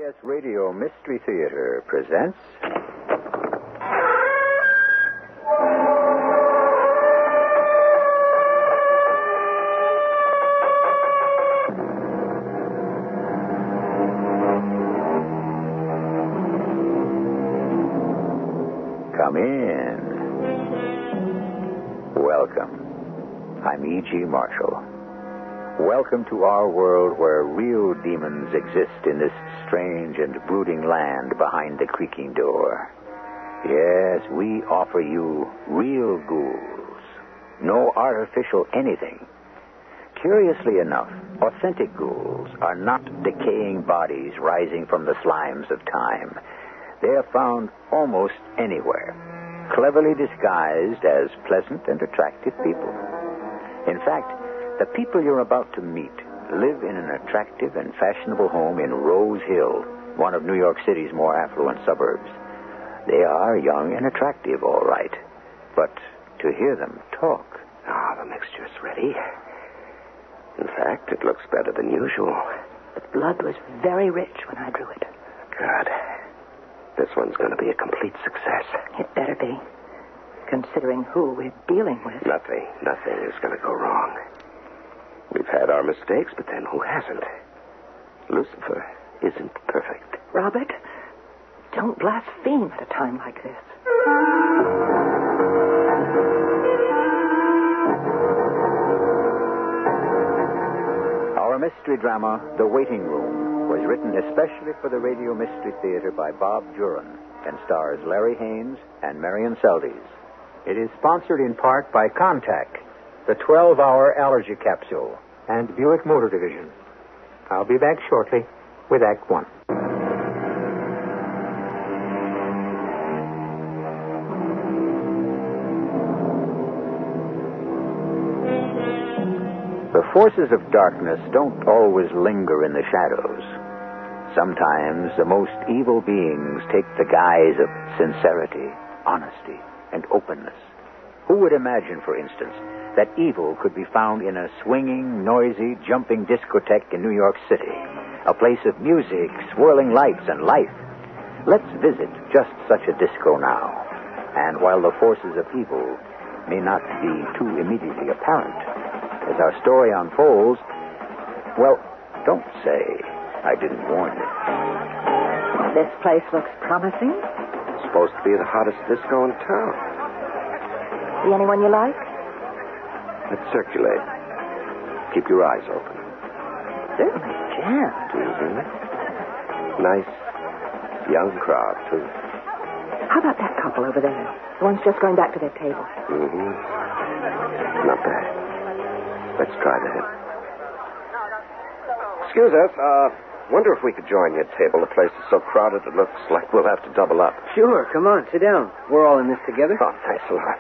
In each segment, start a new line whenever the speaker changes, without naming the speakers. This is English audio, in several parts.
CBS Radio Mystery Theater presents... Come in. Welcome. I'm E.G. Marshall. Welcome to our world where real demons exist in this strange and brooding land behind the creaking door. Yes, we offer you real ghouls. No artificial anything. Curiously enough, authentic ghouls are not decaying bodies rising from the slimes of time. They are found almost anywhere, cleverly disguised as pleasant and attractive people. In fact, the people you're about to meet live in an attractive and fashionable home in Rose Hill, one of New York City's more affluent suburbs. They are young and attractive, all right. But to hear them talk...
The mixture's ready. In fact, it looks better than usual.
The blood was very rich when I drew it.
Good. This one's going to be a complete success.
It better be, considering who we're dealing with.
Nothing is going to go wrong. We've had our mistakes, but then who hasn't? Lucifer isn't perfect.
Robert, don't blaspheme at a time like this.
Our mystery drama, The Waiting Room, was written especially for the Radio Mystery Theater by Bob Juhren and stars Larry Haines and Marian Seldes. It is sponsored in part by Contact, the 12-hour allergy capsule, and Buick Motor Division. I'll be back shortly with Act One. The forces of darkness don't always linger in the shadows. Sometimes the most evil beings take the guise of sincerity, honesty, and openness. Who would imagine, for instance, that evil could be found in a swinging, noisy, jumping discotheque in New York City, a place of music, swirling lights, and life? Let's visit just such a disco now. And while the forces of evil may not be too immediately apparent, as our story unfolds, well, don't say I didn't warn you.
This place looks promising.
It's supposed to be the hottest disco in town.
See anyone you like?
Let's circulate. Keep your eyes open.
Certainly jammed.
Mm-hmm. Nice young crowd, too.
How about that couple over there? The one's just going back to their table.
Mm-hmm. Not bad. Let's try that. Excuse us. Wonder if we could join your table. The place is so crowded it looks like we'll have to double up.
Sure, come on, sit down. We're all in this together.
Oh, thanks a lot.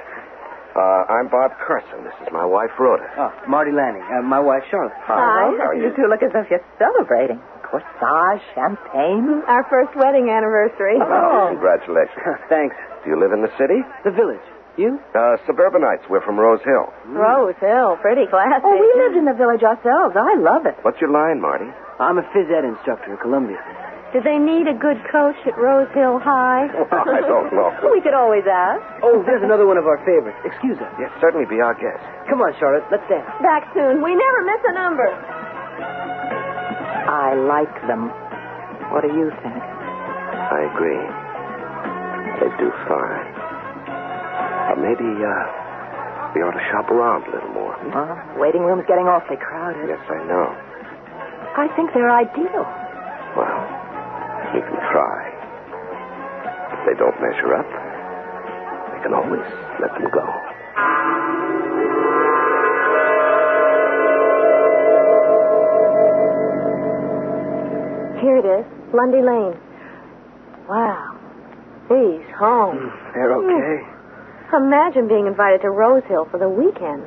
I'm Bob Carson. This is my wife, Rhoda.
Oh, Marty Lanning. My wife, Charlotte.
Hi.
How are
You
you?
two look as if you're celebrating. Corsage, champagne.
Our first wedding anniversary.
Oh, congratulations.
Thanks.
Do you live in the city?
The village. You?
Suburbanites. We're from Rose Hill.
Rose Hill, pretty classy.
Oh, we lived in the village ourselves. I love it.
What's your line, Marty?
I'm a phys ed instructor at Columbia.
Do they need a good coach at Rose Hill High?
I don't know.
We could always ask.
Oh, there's another one of our favorites. Excuse us.
Yes, certainly be our guest.
Come on, Charlotte. Let's dance.
Back soon. We never miss a number.
I like them. What do you think?
I agree. They do fine. Maybe, we ought to shop around a little more.
Waiting room's getting awfully crowded.
Yes, I know.
I think they're ideal.
Well, we can try. If they don't measure up, we can always let them go.
Here it is, Lundy Lane. Wow. These homes.
They're okay.
Imagine being invited to Rose Hill for the weekend.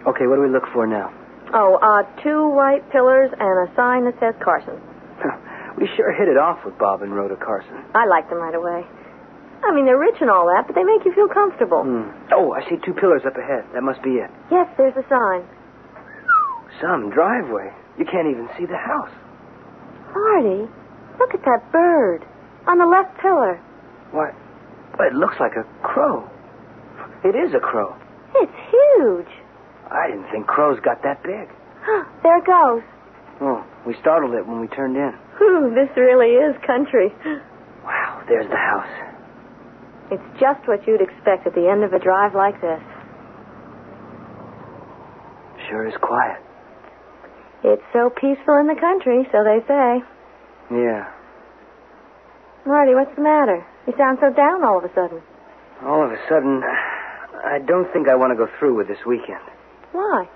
Okay, what do we look for now?
Oh, 2 white pillars and a sign that says Carson.
We sure hit it off with Bob and Rhoda Carson.
I like them right away. I mean, they're rich and all that, but they make you feel comfortable.
Oh, I see 2 pillars up ahead. That must be it.
Yes, there's the sign.
Some driveway. You can't even see the house.
Marty, Look at that bird on the left pillar.
What? It looks like a crow. It is a crow.
It's huge.
I didn't think crows got that big.
There it goes.
Oh, we startled it when we turned in.
This really is country.
Wow, there's the house.
It's just what you'd expect at the end of a drive like this.
Sure is quiet.
It's so peaceful in the country, so they say.
Yeah.
Marty, what's the matter? You sound so down all of a sudden.
All of a sudden, I don't think I want to go through with this weekend.
Why?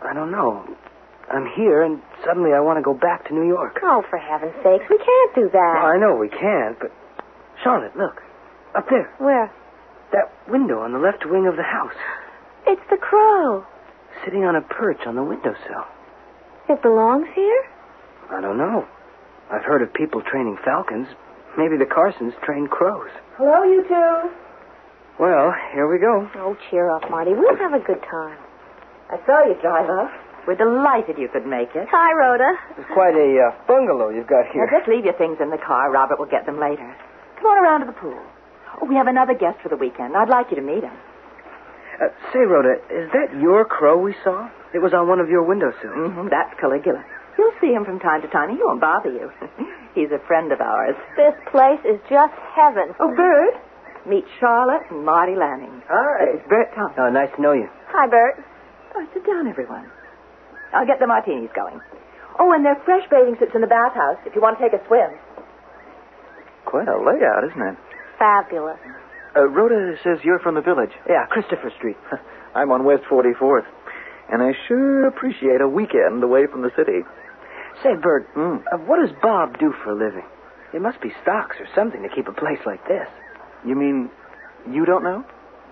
I don't know. I'm here, and suddenly I want to go back to New York.
Oh, for heaven's sakes, we can't do that.
Well, I know we can't, but... Charlotte, look. Up there.
Where?
That window on the left wing of the house.
It's the crow.
Sitting on a perch on the windowsill.
It belongs here?
I don't know. I've heard of people training falcons. Maybe the Carsons train crows.
Hello, you two.
Well, here we go.
Oh, cheer up, Marty. We'll have a good time.
I saw you drive up. We're delighted you could make it.
Hi, Rhoda.
It's quite a bungalow you've got here.
Now, just leave your things in the car. Robert will get them later. Come on around to the pool. Oh, we have another guest for the weekend. I'd like you to meet him.
Say, Rhoda, is that your crow we saw? It was on one of your windowsills.
Mm-hmm, that's Caligula. You'll see him from time to time. He won't bother you. He's a friend of ours.
This place is just heaven.
Oh, Bert. Meet Charlotte and Marty Lanning.
Hi.
This is Bert Thompson.
Oh, nice to know you.
Hi, Bert.
Oh, sit down, everyone. I'll get the martinis going. Oh, and there are fresh bathing suits in the bathhouse if you want to take a swim.
Quite a layout, isn't it?
Fabulous.
Rhoda says you're from the village.
Yeah, Christopher Street.
I'm on West 44th. And I sure appreciate a weekend away from the city.
Say, Bert, what does Bob do for a living? There must be stocks or something to keep a place like this.
You mean you don't know?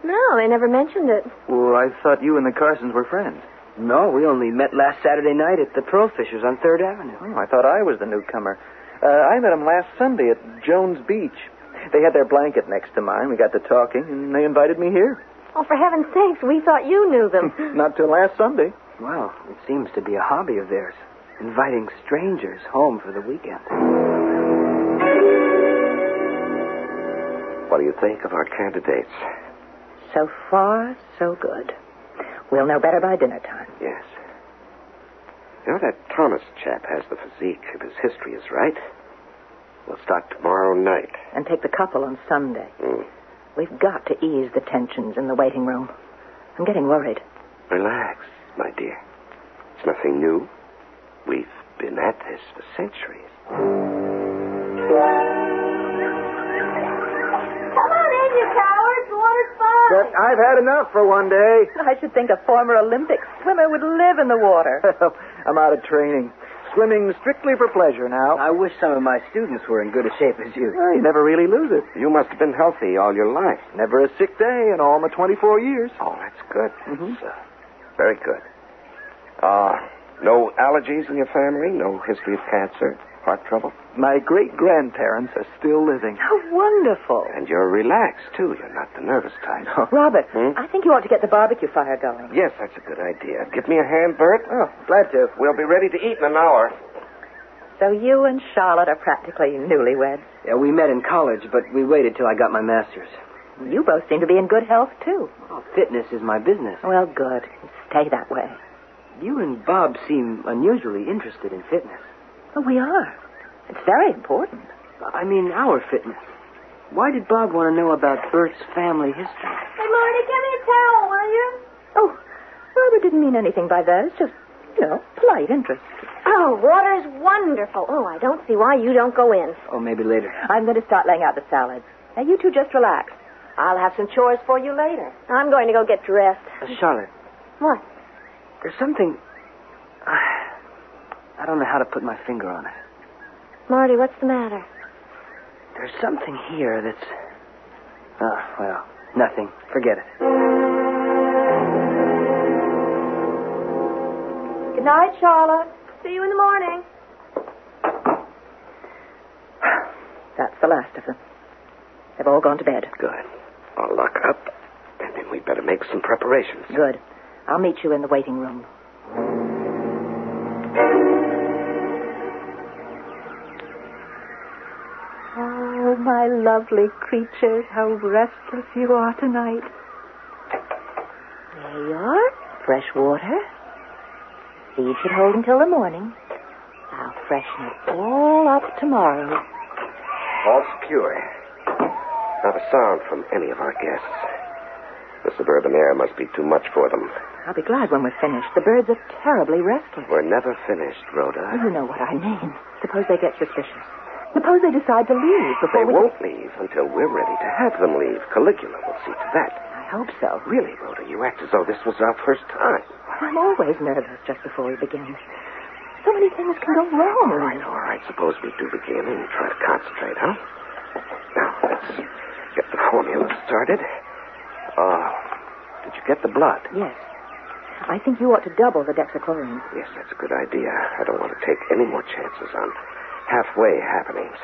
No, they never mentioned it.
Well, I thought you and the Carsons were friends.
No, we only met last Saturday night at the Pearl Fishers on 3rd Avenue.
Oh, I thought I was the newcomer. I met them last Sunday at Jones Beach. They had their blanket next to mine. We got to talking, and they invited me here.
Oh, for heaven's sakes, we thought you knew them.
Not till last Sunday.
Well, it seems to be a hobby of theirs, inviting strangers home for the weekend.
What do you think of our candidates?
So far, so good. We'll know better by dinner time.
Yes. You know, that Thomas chap has the physique if his history is right. We'll start tomorrow night.
And take the couple on Sunday.
Mm.
We've got to ease the tensions in the waiting room. I'm getting worried.
Relax, my dear. It's nothing new. We've been at this for centuries.
Come on in, you cowards. Water's fine.
I've had enough for one day.
I should think a former Olympic swimmer would live in the water.
I'm out of training. Swimming strictly for pleasure now.
I wish some of my students were in good a shape as you.
Well, you never really lose it.
You must have been healthy all your life.
Never a sick day in all my 24 years.
Oh, that's good.
Mm-hmm.
That's, very good. No allergies in your family? No history of cancer? Heart trouble?
My great-grandparents are still living.
How wonderful.
And you're relaxed, too. You're not the nervous type.
Robert, I think you ought to get the barbecue fire going.
Yes, that's a good idea. Give me a hand, Bert.
Oh, glad to.
We'll be ready to eat in an hour.
So you and Charlotte are practically newlyweds.
Yeah, we met in college, but we waited till I got my master's.
You both seem to be in good health, too.
Oh, fitness is my business.
Well, good. Stay that way.
You and Bob seem unusually interested in fitness.
Oh, we are. It's very important.
I mean, our fitness. Why did Bob want to know about Bert's family history?
Hey, Marty, give me a towel, will you?
Oh, Robert didn't mean anything by that. It's just, polite interest.
Oh, water's wonderful. Oh, I don't see why you don't go in.
Oh, maybe later.
I'm going to start laying out the salads. Now, you two just relax. I'll have some chores for you later.
I'm going to go get dressed.
Charlotte.
What?
There's something... I don't know how to put my finger on it.
Marty, what's the matter?
There's something here that's... Oh, well, nothing. Forget it.
Good night, Charlotte.
See you in the morning.
That's the last of them. They've all gone to bed.
Good. I'll lock up, and then we better make some preparations.
Good. I'll meet you in the waiting room.
my lovely creatures, how restless you are tonight. There you are. Fresh water. These should hold until the morning. I'll freshen it all up tomorrow.
All secure. Not a sound from any of our guests. The suburban air must be too much for them.
I'll be glad when we're finished. The birds are terribly restless.
We're never finished, Rhoda.
You know what I mean. Suppose they get suspicious. Suppose they decide to leave before
They won't leave until we're ready to have them leave. Caligula will see to that.
I hope so.
Really, Rhoda, you act as though this was our first time.
I'm always nervous just before we begin. So many things can go wrong.
All right. Suppose we do begin and try to concentrate, huh? Now, let's get the formula started. Did you get the blood?
Yes. I think you ought to double the dexachlorine.
Yes, that's a good idea. I don't want to take any more chances on halfway happenings.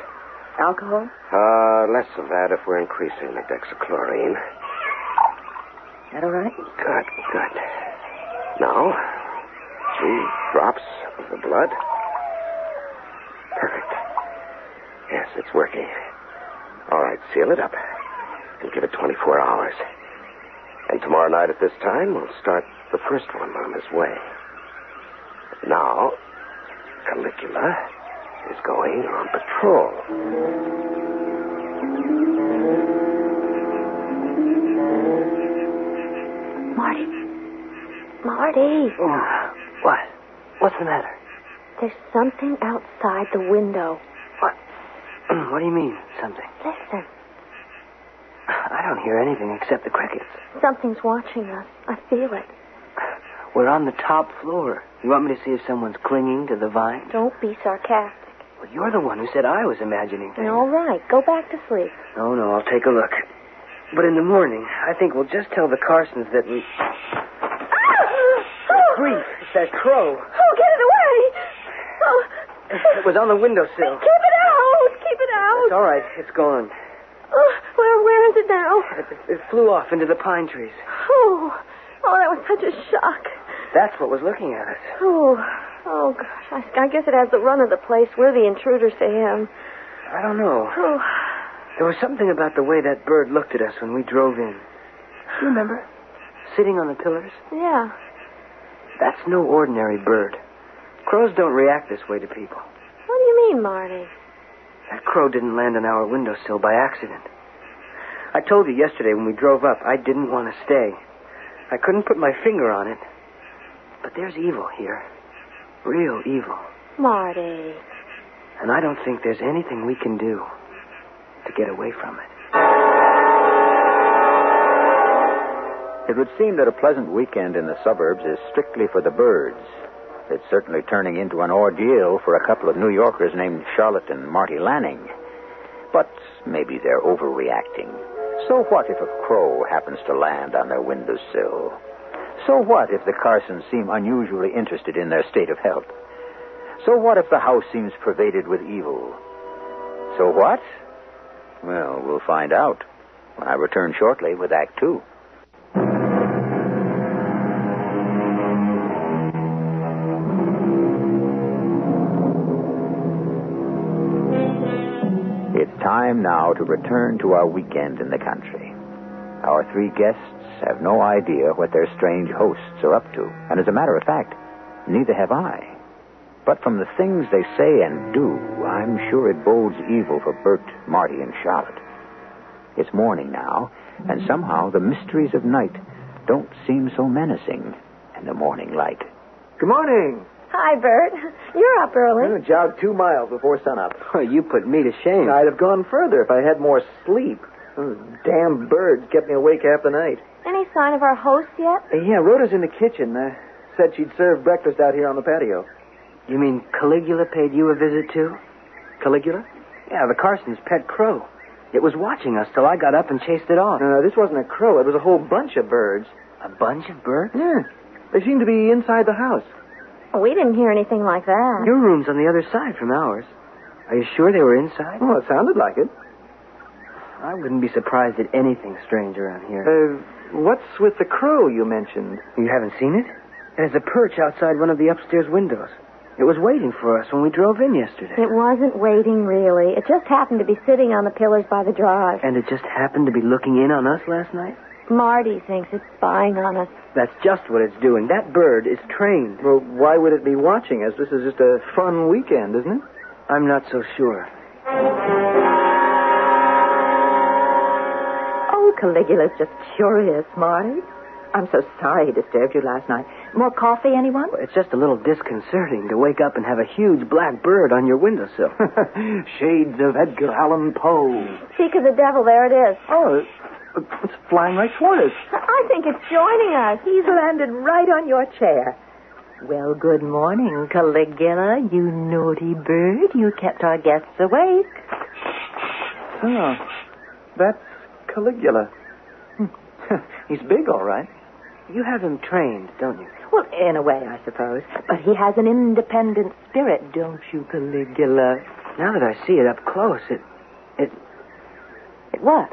Alcohol?
Less of that if we're increasing the dexachlorine.
That all right?
Good. Now, 3 drops of the blood. Perfect. Yes, it's working. All right, seal it up and give it 24 hours. And tomorrow night at this time, we'll start the first one on his way. Now, Caligula is going on patrol.
Marty.
Oh, what? What's the matter?
There's something outside the window.
What? What do you mean, something?
Listen.
I don't hear anything except the crickets.
Something's watching us. I feel it.
We're on the top floor. You want me to see if someone's clinging to the vine?
Don't be sarcastic.
Well, you're the one who said I was imagining things.
All right. Go back to sleep.
No, I'll take a look. But in the morning, I think we'll just tell the Carsons that we... Grief, it's that crow.
Oh, get it away! Oh.
It was on the windowsill.
Keep it out! Keep it out!
It's all right. It's gone.
Oh, where is it now?
It flew off into the pine trees.
Oh, that was such a shock.
That's what was looking at us.
Oh, gosh. I guess it has the run of the place. We're the intruders to him.
I don't know.
Oh.
There was something about the way that bird looked at us when we drove in. You remember? Sitting on the pillars?
Yeah.
That's no ordinary bird. Crows don't react this way to people.
What do you mean, Marty?
That crow didn't land on our windowsill by accident. I told you yesterday when we drove up I didn't want to stay. I couldn't put my finger on it. But there's evil here. Real evil.
Marty.
And I don't think there's anything we can do to get away from it.
It would seem that a pleasant weekend in the suburbs is strictly for the birds. It's certainly turning into an ordeal for a couple of New Yorkers named Charlotte and Marty Lanning. But maybe they're overreacting. So what if a crow happens to land on their windowsill? So what if the Carsons seem unusually interested in their state of health? So what if the house seems pervaded with evil? So what? Well, we'll find out when I return shortly with Act 2. It's time now to return to our weekend in the country. Our 3 guests have no idea what their strange hosts are up to. And as a matter of fact, neither have I. But from the things they say and do, I'm sure it bodes evil for Bert, Marty, and Charlotte. It's morning now, and somehow the mysteries of night don't seem so menacing in the morning light.
Good morning.
Hi, Bert. You're up early.
I jogged 2 miles before sunup.
Oh, you put me to shame.
I'd have gone further if I had more sleep. Those damn birds kept me awake half the night.
Any sign of our host yet?
Yeah, Rhoda's in the kitchen. Said she'd serve breakfast out here on the patio.
You mean Caligula paid you a visit, too? Caligula? Yeah, the Carsons' pet crow. It was watching us till I got up and chased it off.
No, this wasn't a crow. It was a whole bunch of birds.
A bunch of birds?
Yeah. They seemed to be inside the house.
Oh, we didn't hear anything like that.
Your room's on the other side from ours. Are you sure they were inside?
Oh, it sounded like it.
I wouldn't be surprised at anything strange around here.
What's with the crow you mentioned?
You haven't seen it? It has a perch outside one of the upstairs windows. It was waiting for us when we drove in yesterday.
It wasn't waiting, really. It just happened to be sitting on the pillars by the drive.
And it just happened to be looking in on us last night?
Marty thinks it's spying on us.
That's just what it's doing. That bird is trained.
Well, why would it be watching us? This is just a fun weekend, isn't it?
I'm not so sure.
Oh, Caligula's just curious, Marty. I'm so sorry he disturbed you last night. More coffee, anyone?
It's just a little disconcerting to wake up and have a huge black bird on your windowsill.
Shades of Edgar Allan Poe.
Speak of the devil, there it is.
Oh, it's flying right toward us.
I think it's joining us.
He's landed right on your chair. Well, good morning, Caligula, you naughty bird. You kept our guests awake.
Oh, that's Caligula. He's big, all right.
You have him trained, don't you?
Well, in a way, I suppose. But he has an independent spirit, don't you, Caligula?
Now that I see it up close,
It what?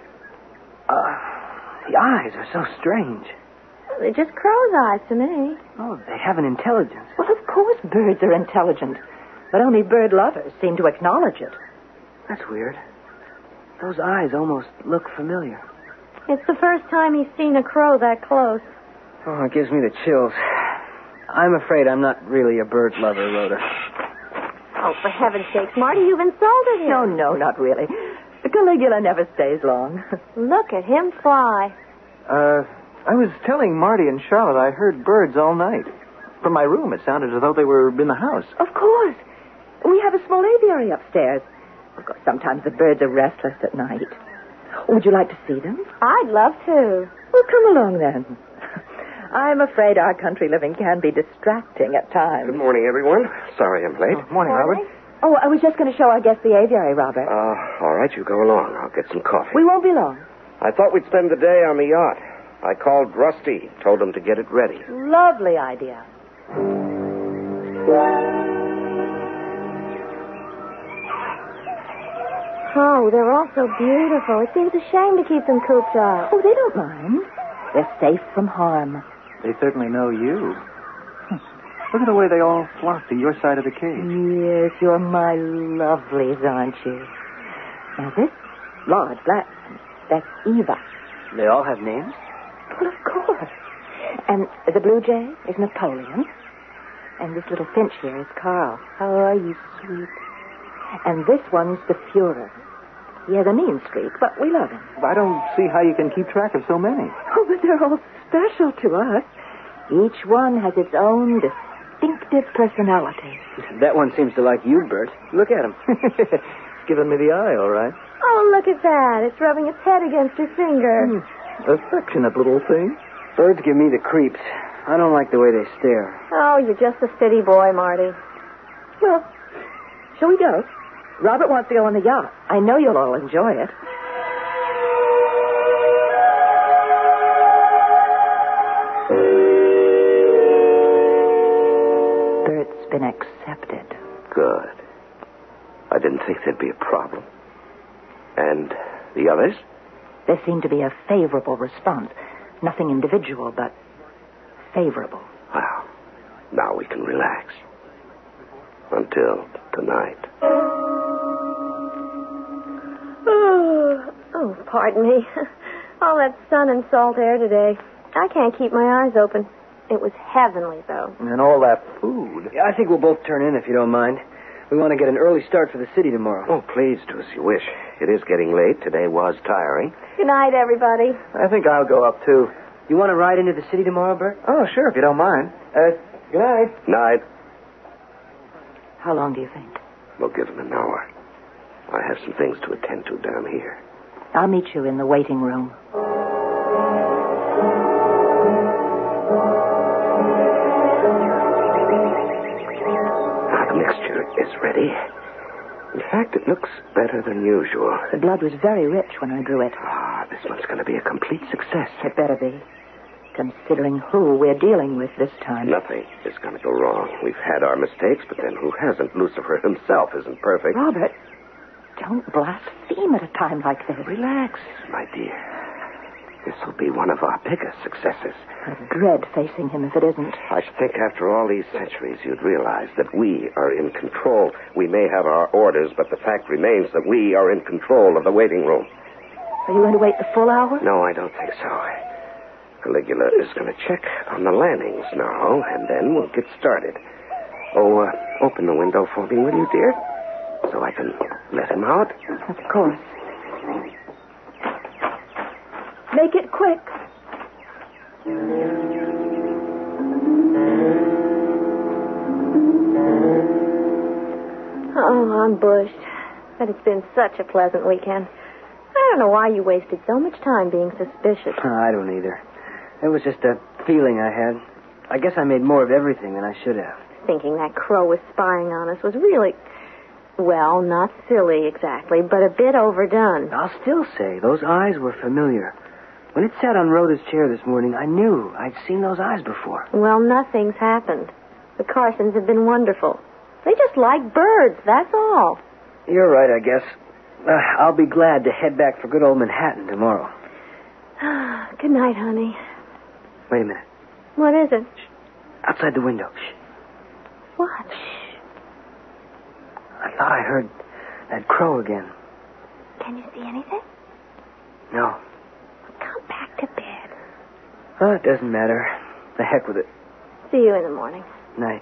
the eyes are so strange.
They're just crow's eyes to me.
Oh, they have an intelligence.
Well, of course birds are intelligent. But only bird lovers seem to acknowledge it.
That's weird. Those eyes almost look familiar.
It's the first time he's seen a crow that close.
Oh, it gives me the chills. I'm afraid I'm not really a bird lover, Rhoda.
Oh, for heaven's sakes, Marty, you've insulted him.
No, not really. Caligula never stays long.
Look at him fly.
I was telling Marty and Charlotte I heard birds all night. From my room, it sounded as though they were in the house.
Of course. We have a small aviary upstairs. Of course, sometimes the birds are restless at night. Would you like to see them?
I'd love to.
Well, come along then. I'm afraid our country living can be distracting at times.
Good morning, everyone. Sorry I'm late.
Morning, Robert.
Oh, I was just going to show our guests the aviary, Robert.
All right, you go along. I'll get some coffee.
We won't be long.
I thought we'd spend the day on the yacht. I called Rusty, told him to get it ready.
Lovely idea.
Oh, they're all so beautiful. It seems a shame to keep them cooped up.
Oh, they don't mind. They're safe from harm.
They certainly know you. Look at the way they all flock to your side of the cage.
Yes, you're my lovelies, aren't you? Now, this large black one, that's Eva.
They all have names?
Well, of course. And the blue jay is Napoleon. And this little finch here is Carl. How are you, sweet? And this one's the Fuhrer. He has a mean streak, but we love him.
I don't see how you can keep track of so many.
Oh, but they're all special to us. Each one has its own distinctive personality.
That one seems to like you, Bert. Look at him.
It's giving me the eye, all right.
Oh, look at that. It's rubbing its head against your finger.
Affectionate little thing.
Birds give me the creeps. I don't like the way they stare.
Oh, you're just a city boy, Marty.
Well, shall we go? Robert wants to go on the yacht. I know you'll all enjoy it. Bert's been accepted.
Good. I didn't think there'd be a problem. And the others?
There seemed to be a favorable response. Nothing individual, but favorable.
Well, now we can relax. Until tonight.
Oh, pardon me. All that sun and salt air today. I can't keep my eyes open. It was heavenly, though.
And all that food.
Yeah, I think we'll both turn in if you don't mind. We want to get an early start for the city tomorrow.
Oh, please, do as you wish. It is getting late. Today was tiring.
Good night, everybody.
I think I'll go up, too.
You want to ride into the city tomorrow, Bert?
Oh, sure, if you don't mind. Good night.
Night.
How long do you think?
We'll give him an hour. I have some things to attend to down here.
I'll meet you in the waiting room.
Now, the mixture is ready. In fact, it looks better than usual.
The blood was very rich when I drew it.
This one's going to be a complete success.
It better be, considering who we're dealing with this time.
Nothing is going to go wrong. We've had our mistakes, but then who hasn't? Lucifer himself isn't perfect.
Robert, don't blaspheme at a time like this.
Relax, my dear. This will be one of our biggest successes.
I dread facing him if it isn't.
I think after all these centuries, you'd realize that we are in control. We may have our orders, but the fact remains that we are in control of the waiting room.
Are you going to wait the full hour?
No, I don't think so. Caligula is going to check on the landings now, and then we'll get started. Oh, open the window for me, will you, dear? So I can let him out.
Of course. Make it quick.
Oh, I'm bushed. But it's been such a pleasant weekend. I don't know why you wasted so much time being suspicious.
I don't either. It was just a feeling I had. I guess I made more of everything than I should have.
Thinking that crow was spying on us was really, well, not silly exactly, but a bit overdone.
I'll still say those eyes were familiar. When it sat on Rhoda's chair this morning, I knew I'd seen those eyes before.
Well, nothing's happened. The Carsons have been wonderful. They just like birds, that's all.
You're right, I guess. I'll be glad to head back for good old Manhattan tomorrow.
Good night, honey.
Wait a minute.
What is it?
Shh. Outside the window. Shh.
What?
Shh. I thought I heard that crow again.
Can you see anything?
No.
Come back to bed.
Oh, it doesn't matter. The heck with it.
See you in the morning.
Night.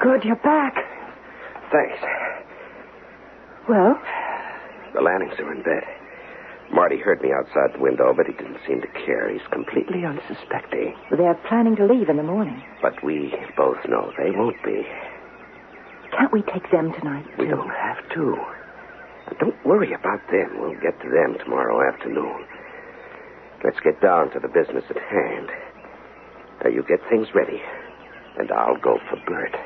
Good, you're back.
Thanks.
Well?
The Lannings are in bed. Marty heard me outside the window, but he didn't seem to care. He's completely unsuspecting.
They're planning to leave in the morning.
But we both know they won't be.
Can't we take them tonight, too?
We don't have to. Don't worry about them. We'll get to them tomorrow afternoon. Let's get down to the business at hand. Now, you get things ready, and I'll go for Bert.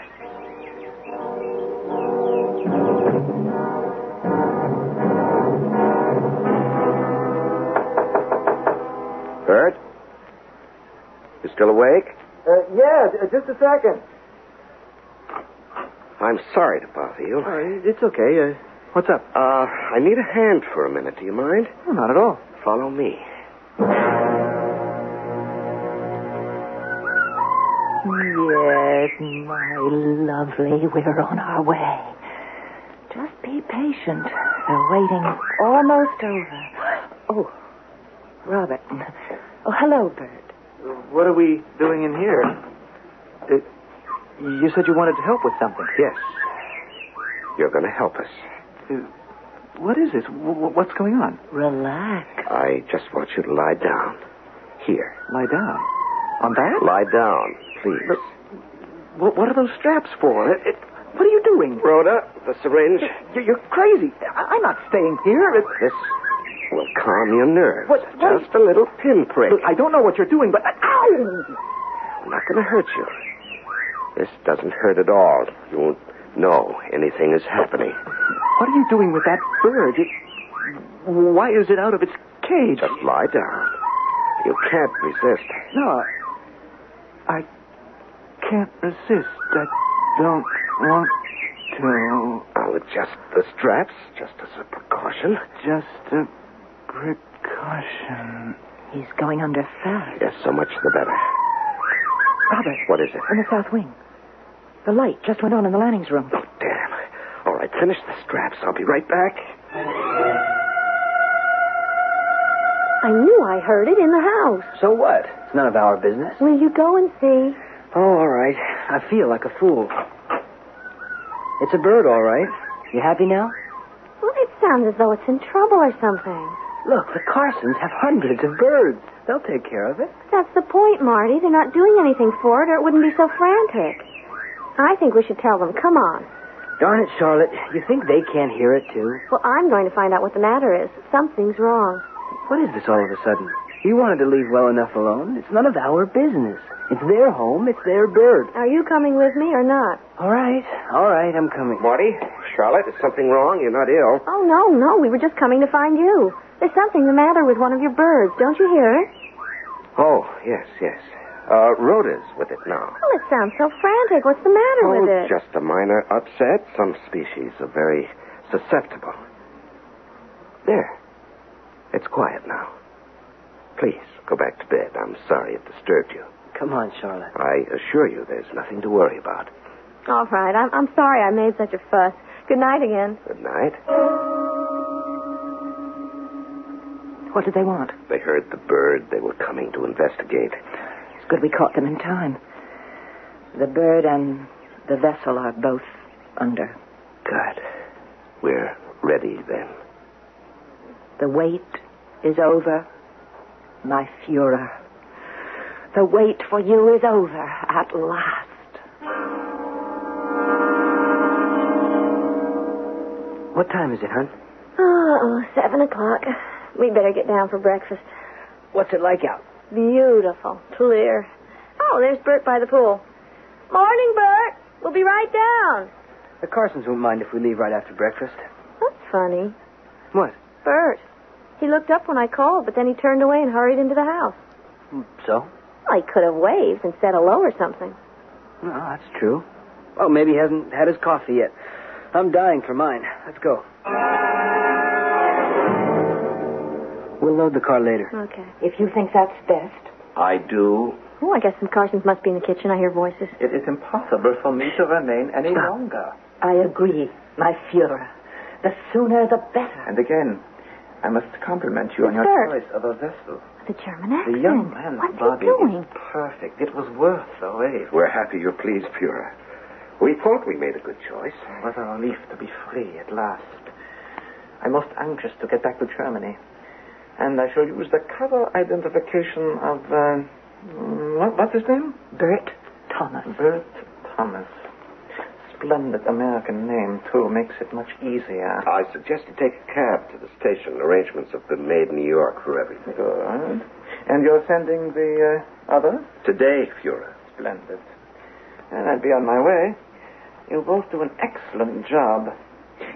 Bert? You still awake?
Yeah, just a second.
I'm sorry to bother you.
It's okay. What's up?
I need a hand for a minute. Do you mind?
Oh, not at all.
Follow me.
Yes, my lovely, we're on our way. Just be patient. The waiting's almost over. Oh, Robert. Oh, hello, Bert.
What are we doing in here? You said you wanted to help with something.
Yes. You're going to help us.
What is this? What's going on?
Relax.
I just want you to lie down. Here.
Lie down. On that?
Lie down, please.
But what are those straps for? What are you doing?
Rhoda, the syringe.
You're crazy. I'm not staying here.
This will calm your nerves.
What?
Just a little pinprick.
Look, I don't know what you're doing, but... Ow!
I'm not going to hurt you. This doesn't hurt at all. You won't know anything is happening.
What are you doing with that bird? Why is it out of its cage?
Just lie down. You can't resist.
No, I can't resist. I don't want to.
I'll adjust the straps just as a precaution.
Just a precaution.
He's going under fast.
Yes, so much the better.
Robert.
What is it?
In the south wing. The light just went on in the Lannings' room.
Oh, damn. All right, finish the straps. I'll be right back.
I knew I heard it in the house.
So what? It's none of our business.
Will you go and see?
Oh, all right. I feel like a fool. It's a bird, all right. You happy now?
Well, it sounds as though it's in trouble or something.
Look, the Carsons have hundreds of birds. They'll take care of it.
That's the point, Marty. They're not doing anything for it, or it wouldn't be so frantic. I think we should tell them. Come on.
Darn it, Charlotte. You think they can't hear it, too?
Well, I'm going to find out what the matter is. Something's wrong.
What is this all of a sudden? You wanted to leave well enough alone. It's none of our business. It's their home. It's their bird.
Are you coming with me or not?
All right, I'm coming.
Marty, Charlotte, is something wrong? You're not ill.
Oh, no. We were just coming to find you. There's something the matter with one of your birds. Don't you hear it?
Oh, yes. Rhoda's with it now.
Well, it sounds so frantic. What's the matter with it?
Just a minor upset. Some species are very susceptible. There. It's quiet now. Please, go back to bed. I'm sorry it disturbed you.
Come on, Charlotte.
I assure you there's nothing to worry about.
All right. I'm sorry I made such a fuss. Good night again.
Good night.
What did they want?
They heard the bird. They were coming to investigate.
It's good we caught them in time. The bird and the vessel are both under.
Good. We're ready then.
The wait is over, my Führer. The wait for you is over at last.
What time is it, hon?
Oh, 7 o'clock. We better get down for breakfast.
What's it like out?
Beautiful. Clear. Oh, there's Bert by the pool. Morning, Bert. We'll be right down.
The Carsons won't mind if we leave right after breakfast.
That's funny.
What?
Bert. He looked up when I called, but then he turned away and hurried into the house.
So?
Well, he could have waved and said hello or something.
No, that's true. Oh, maybe he hasn't had his coffee yet. I'm dying for mine. Let's go. We'll load the car later.
Okay.
If you think that's best.
I do.
Oh, I guess some Carsons must be in the kitchen. I hear voices.
It is impossible for me to remain any longer.
I agree, my Führer. The sooner the better.
And again, I must compliment you on your
Bert.
choice of a vessel.
The German accent.
The young man's
What's
body
he doing?
is perfect. It was worth the wait.
We're happy you're pleased, Führer. We thought we made a good choice.
What a relief to be free at last. I'm most anxious to get back to Germany. And I shall use the cover identification of, what's his name?
Bert Thomas.
Bert Thomas. Splendid American name, too. Makes it much easier.
I suggest you take a cab to the station. Arrangements have been made in New York for everything.
Good. And you're sending the other?
Today, Führer.
Splendid. And I'll be on my way. You both do an excellent job.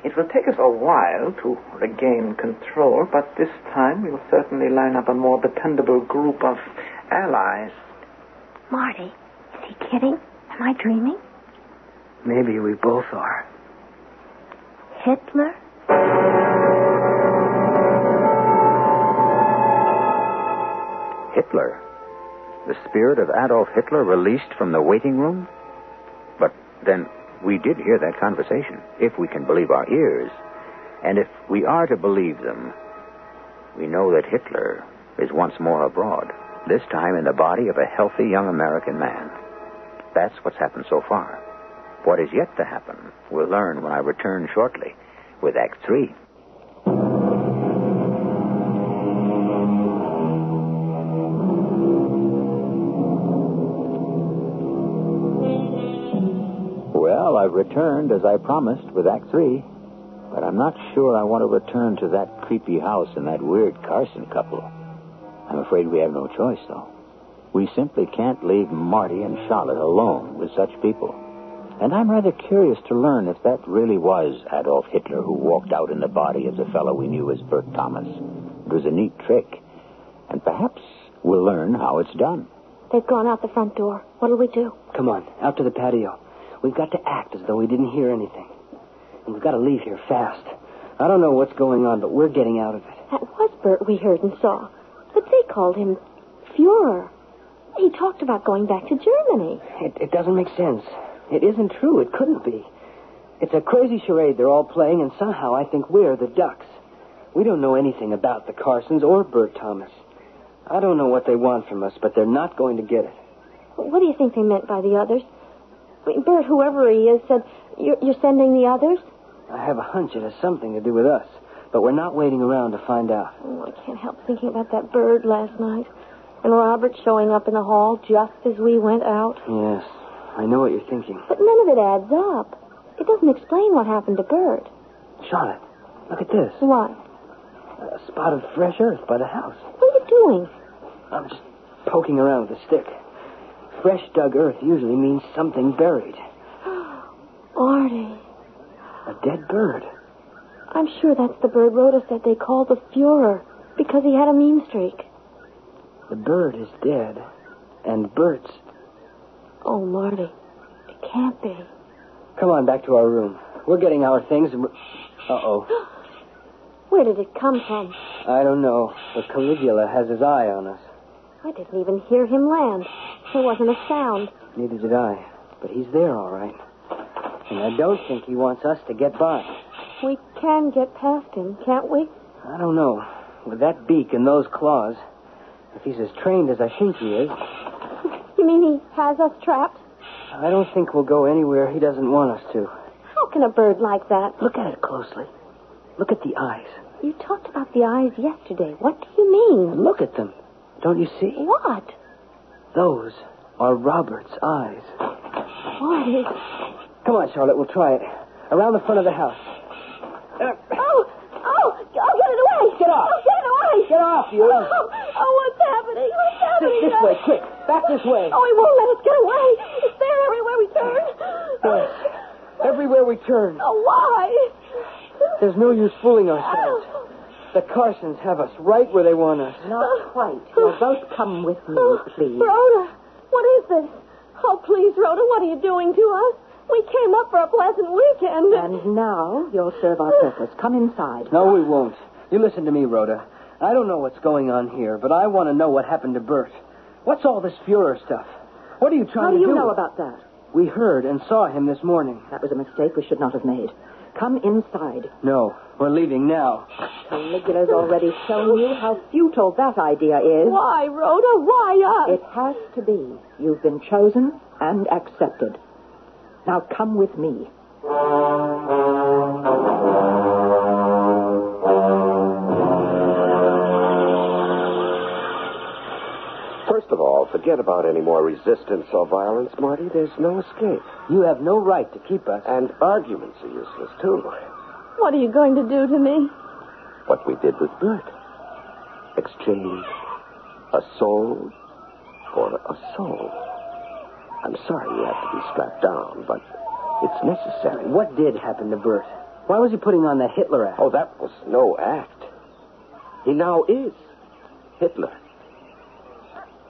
It will take us a while to regain control, but this time we'll certainly line up a more dependable group of allies.
Marty, is he kidding? Am I dreaming?
Maybe we both are.
Hitler?
Hitler? The spirit of Adolf Hitler released from the waiting room? But then we did hear that conversation, if we can believe our ears. And if we are to believe them, we know that Hitler is once more abroad, this time in the body of a healthy young American man. That's what's happened so far. What is yet to happen, we'll learn when I return shortly with Act 3. Well, I've returned as I promised with Act 3, but I'm not sure I want to return to that creepy house and that weird Carson couple. I'm afraid we have no choice, though. We simply can't leave Marty and Charlotte alone with such people. And I'm rather curious to learn if that really was Adolf Hitler who walked out in the body of the fellow we knew as Bert Thomas. It was a neat trick. And perhaps we'll learn how it's done.
They've gone out the front door. What'll we do?
Come on, out to the patio. We've got to act as though we didn't hear anything. And we've got to leave here fast. I don't know what's going on, but we're getting out of it.
That was Bert we heard and saw. But they called him Führer. He talked about going back to Germany.
It doesn't make sense. It isn't true. It couldn't be. It's a crazy charade they're all playing, and somehow I think we're the ducks. We don't know anything about the Carsons or Bert Thomas. I don't know what they want from us, but they're not going to get it.
What do you think they meant by the others? I mean, Bert, whoever he is, said, you're sending the others?
I have a hunch it has something to do with us, but we're not waiting around to find out.
Oh, I can't help thinking about that bird last night. And Robert showing up in the hall just as we went out.
Yes, I know what you're thinking.
But none of it adds up. It doesn't explain what happened to Bert.
Charlotte, look at this.
What?
A spot of fresh earth by the house.
What are you doing?
I'm just poking around with a stick. Fresh dug earth usually means something buried.
Artie.
A dead bird.
I'm sure that's the bird Rhoda said they called the Führer because he had a mean streak.
The bird is dead. And Bert's...
Oh, Marty, it can't be.
Come on, back to our room. We're getting our things and... Uh-oh.
Where did it come from?
I don't know, but Caligula has his eye on us.
I didn't even hear him land. There wasn't a sound.
Neither did I. But he's there, all right. And I don't think he wants us to get by.
We can get past him, can't we?
I don't know. With that beak and those claws, if he's as trained as I think he is...
You mean he has us trapped?
I don't think we'll go anywhere he doesn't want us to.
How can a bird like that?
Look at it closely. Look at the eyes.
You talked about the eyes yesterday. What do you mean?
Look at them. Don't you see?
What?
Those are Robert's eyes.
Marty.
Come on, Charlotte, we'll try it. Around the front of the house.
Get it away!
Get off!
Oh, get it away!
Get off, you!
What's happening? What's happening?
This way, quick! Back this way!
Oh, he won't let us get away! It's there everywhere we turn!
Yes. Everywhere we turn.
Oh, why?
There's no use fooling ourselves. The Carsons have us right where they want us.
Not quite. You'll both come with me, please.
Rhoda, what is this? Oh, please, Rhoda, what are you doing to us? We came up for a pleasant weekend.
And now you'll serve our purpose. Come inside.
No, we won't. You listen to me, Rhoda. I don't know what's going on here, but I want to know what happened to Bert. What's all this Fuhrer stuff? What are you trying to do?
How do you know about that?
We heard and saw him this morning.
That was a mistake we should not have made. Come inside.
No, we're leaving now.
Caligula's already shown you how futile that idea is.
Why, Rhoda? Why us?
It has to be. You've been chosen and accepted. Now come with me.
First of all, forget about any more resistance or violence, Marty. There's no escape.
You have no right to keep us.
And arguments are useless, too.
What are you going to do to me?
What we did with Bert. Exchange a soul for a soul. I'm sorry you have to be strapped down, but it's necessary.
What did happen to Bert? Why was he putting on that Hitler act?
Oh, that was no act. He now is Hitler.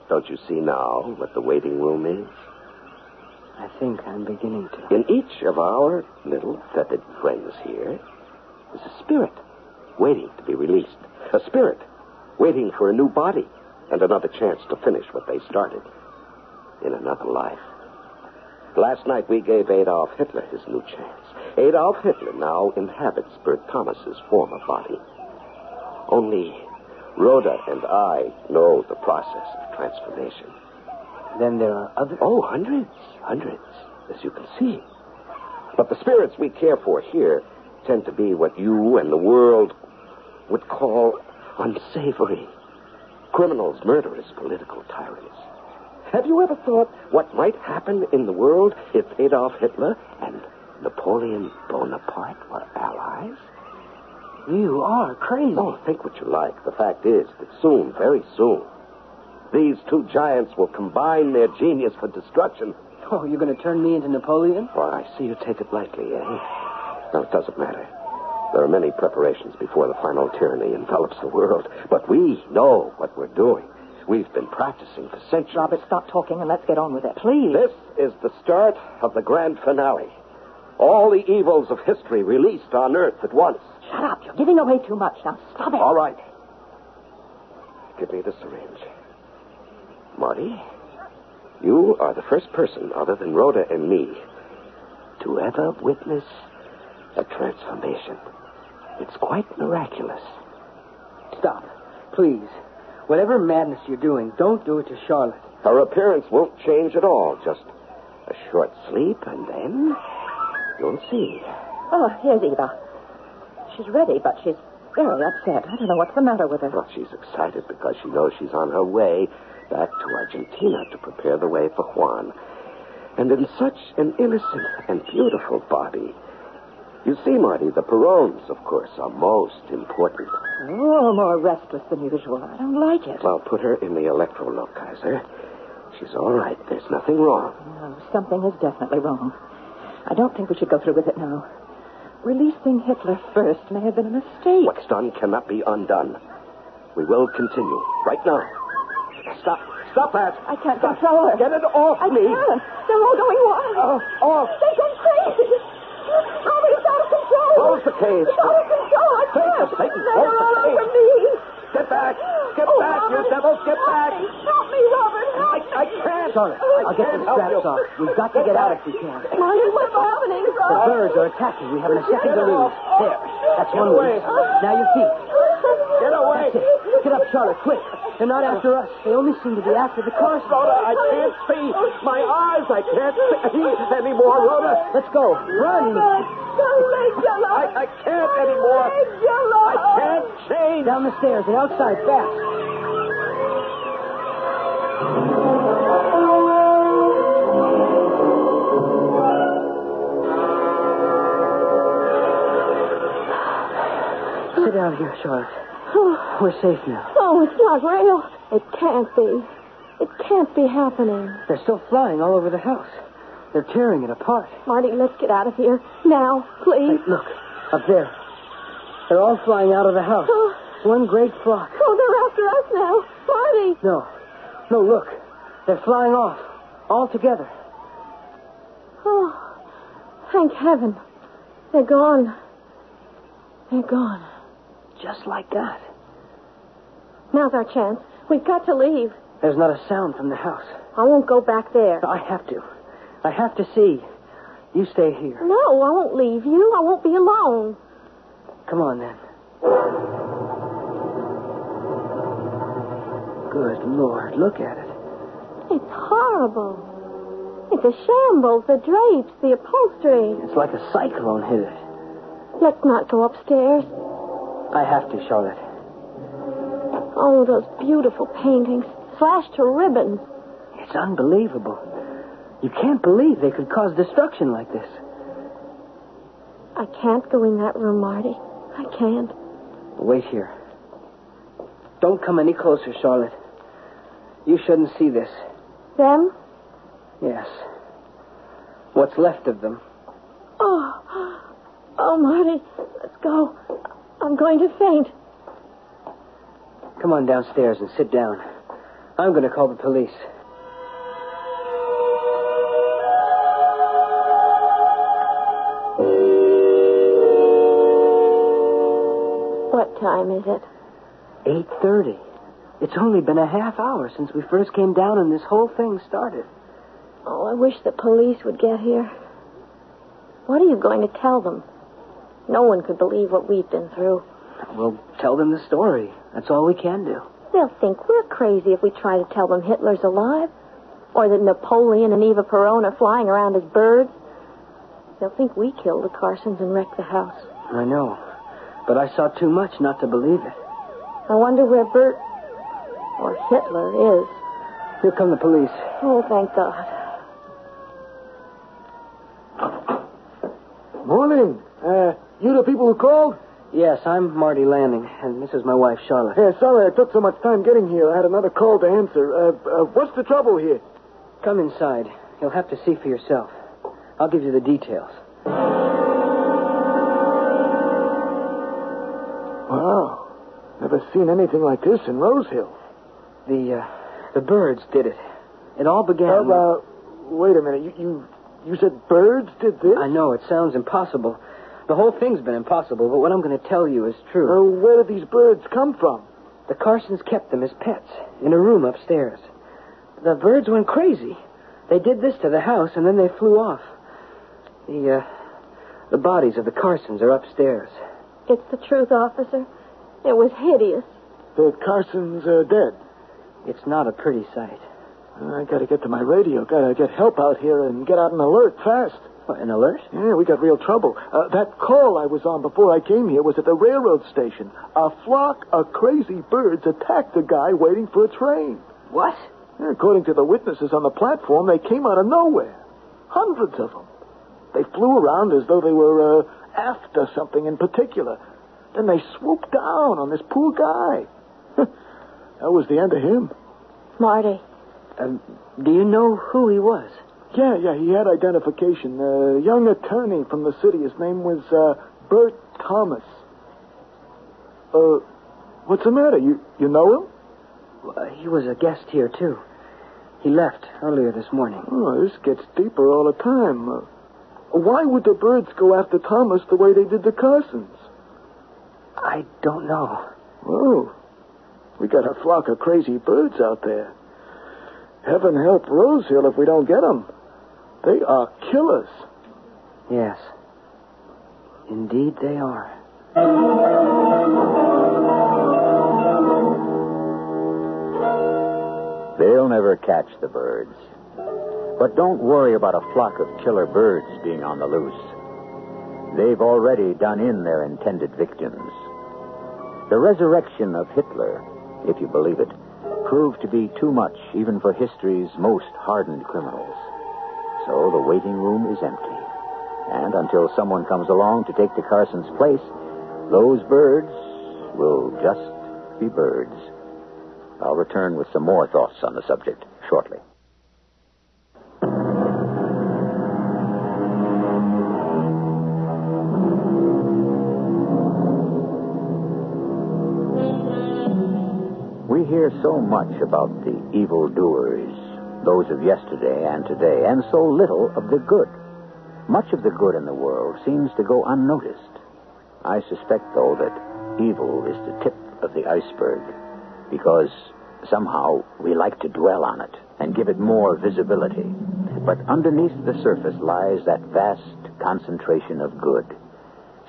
Don't you see now what the waiting room is?
I think I'm beginning to.
In each of our little feathered friends here is a spirit waiting to be released. A spirit waiting for a new body and another chance to finish what they started in another life. Last night we gave Adolf Hitler his new chance. Adolf Hitler now inhabits Bert Thomas's former body. Only Rhoda and I know the process of transformation.
Then there are others?
Oh, hundreds, as you can see. But the spirits we care for here tend to be what you and the world would call unsavory. Criminals, murderers, political tyrants. Have you ever thought what might happen in the world if Adolf Hitler and Napoleon Bonaparte were allies?
You are crazy.
Oh, think what you like. The fact is that soon, very soon, these two giants will combine their genius for destruction.
Oh, you're going to turn me into Napoleon?
Well, I see you take it lightly, eh? No, it doesn't matter. There are many preparations before the final tyranny envelops the world. But we know what we're doing. We've been practicing for centuries.
Robert, stop talking and let's get on with it, please.
This is the start of the grand finale. All the evils of history released on Earth at once.
Shut up. You're giving away too much. Now stop it.
All right. Give me the syringe. Marty, you are the first person other than Rhoda and me to ever witness a transformation. It's quite miraculous.
Stop. Please. Whatever madness you're doing, don't do it to Charlotte.
Her appearance won't change at all. Just a short sleep, and then you'll see.
Oh, here's Eva. She's ready, but she's very upset. I don't know what's the matter with her.
Well, she's excited because she knows she's on her way back to Argentina to prepare the way for Juan. And in such an innocent and beautiful body. You see, Marty, the Perones, of course, are most important.
Oh, more restless than usual. I don't like it.
Well, put her in the electro-look, Kaiser. She's all right. There's nothing wrong.
No, something is definitely wrong. I don't think we should go through with it now. Releasing Hitler first may have been a mistake.
What's done cannot be undone. We will continue right now. Stop. Stop that.
I can't control her.
Get it off
I
me.
can't. They're all going wild.
Off.
They've gone crazy. Mommy, it's out of control.
Close the cage.
It's out of control. I can't.
Satan,
They're
close the
all
cage.
over me.
Get back. Get back, you
Robert.
devils. Get back.
Help me, Robert. Help me.
I can't.
Charlotte, I'll get the straps off. We've got to get out if we can.
Marty, what's happening?
The birds are attacking. We haven't a second to lose. There. That's one way. Now your feet.
Get away.
That's it. Get up, Charlotte, quick. They're not after us. They only seem to be after the Carsons.
Rhoda, I can't see. My eyes, I can't see anymore, Rhoda.
Let's go. Run.
I can't anymore. I can't change.
Down the stairs and outside fast. Sit down here, Charlotte. We're safe now.
Oh, it's not real. It can't be. It can't be happening.
They're still flying all over the house. They're tearing it apart.
Marty, let's get out of here. Now, please.
Hey, look. Up there. They're all flying out of the house.
Oh.
One great flock.
Oh, they're after us now. Marty.
No, look. They're flying off. All together.
Oh, thank heaven. They're gone. They're gone.
Just like that.
Now's our chance. We've got to leave.
There's not a sound from the house.
I won't go back there.
I have to. I have to see. You stay here.
No, I won't leave you. I won't be alone.
Come on, then. Good Lord, look at it.
It's horrible. It's a shambles. The drapes, the upholstery.
It's like a cyclone hit it.
Let's not go upstairs.
I have to, Charlotte.
Oh, those beautiful paintings. Slashed to ribbons.
It's unbelievable. You can't believe they could cause destruction like this.
I can't go in that room, Marty. I can't.
Wait here. Don't come any closer, Charlotte. You shouldn't see this.
Them?
Yes. What's left of them.
Oh, Marty, let's go. I'm going to faint.
Come on downstairs and sit down. I'm going to call the police.
What time is it?
8:30. It's only been a half hour since we first came down and this whole thing started.
Oh, I wish the police would get here. What are you going to tell them? No one could believe what we've been through.
We'll tell them the story. That's all we can do.
They'll think we're crazy if we try to tell them Hitler's alive. Or that Napoleon and Eva Peron are flying around as birds. They'll think we killed the Carsons and wrecked the house.
I know. But I saw too much not to believe it.
I wonder where Bert or Hitler is.
Here come the police.
Oh, thank God.
Morning. You the people who called?
Yes, I'm Marty Lanning, and this is my wife, Charlotte.
Yeah, sorry I took so much time getting here. I had another call to answer. What's the trouble here?
Come inside. You'll have to see for yourself. I'll give you the details.
Wow. Never seen anything like this in Rose Hill.
The birds did it. It all began...
Wait a minute. You said birds did this?
I know, it sounds impossible. The whole thing's been impossible, but what I'm going to tell you is true.
Where did these birds come from?
The Carsons kept them as pets in a room upstairs. The birds went crazy. They did this to the house, and then they flew off. The bodies of the Carsons are upstairs.
It's the truth, officer. It was hideous.
The Carsons are dead.
It's not a pretty sight.
I gotta get to my radio. Gotta get help out here and get out an alert fast.
What, an alert?
Yeah, we got real trouble. That call I was on before I came here was at the railroad station. A flock of crazy birds attacked a guy waiting for a train.
What?
Yeah, according to the witnesses on the platform, they came out of nowhere. Hundreds of them. They flew around as though they were after something in particular. Then they swooped down on this poor guy. That was the end of him.
Marty.
Do you know who he was?
Yeah, he had identification. A young attorney from the city. His name was Bert Thomas. What's the matter? You know him?
He was a guest here, too. He left earlier this morning.
Oh, this gets deeper all the time. Why would the birds go after Thomas the way they did the Carsons?
I don't know.
Oh, we got a flock of crazy birds out there. Heaven help Rosehill if we don't get them. They are killers.
Yes. Indeed they are.
They'll never catch the birds. But don't worry about a flock of killer birds being on the loose. They've already done in their intended victims. The resurrection of Hitler, if you believe it, proved to be too much even for history's most hardened criminals. So the waiting room is empty. And until someone comes along to take the Carson's place, those birds will just be birds. I'll return with some more thoughts on the subject shortly. We hear so much about the evildoers, those of yesterday and today, and so little of the good. Much of the good in the world seems to go unnoticed. I suspect, though, that evil is the tip of the iceberg, because somehow we like to dwell on it and give it more visibility. But underneath the surface lies that vast concentration of good,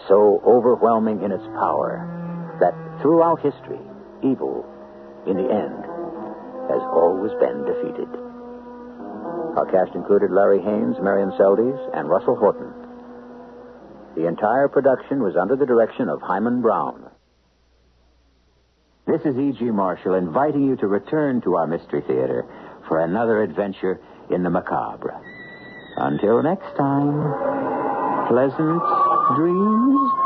so overwhelming in its power that throughout history, evil, in the end, has always been defeated. Our cast included Larry Haines, Marian Seldes, and Russell Horton. The entire production was under the direction of Hyman Brown. This is E.G. Marshall inviting you to return to our Mystery Theater for another adventure in the macabre. Until next time, pleasant dreams.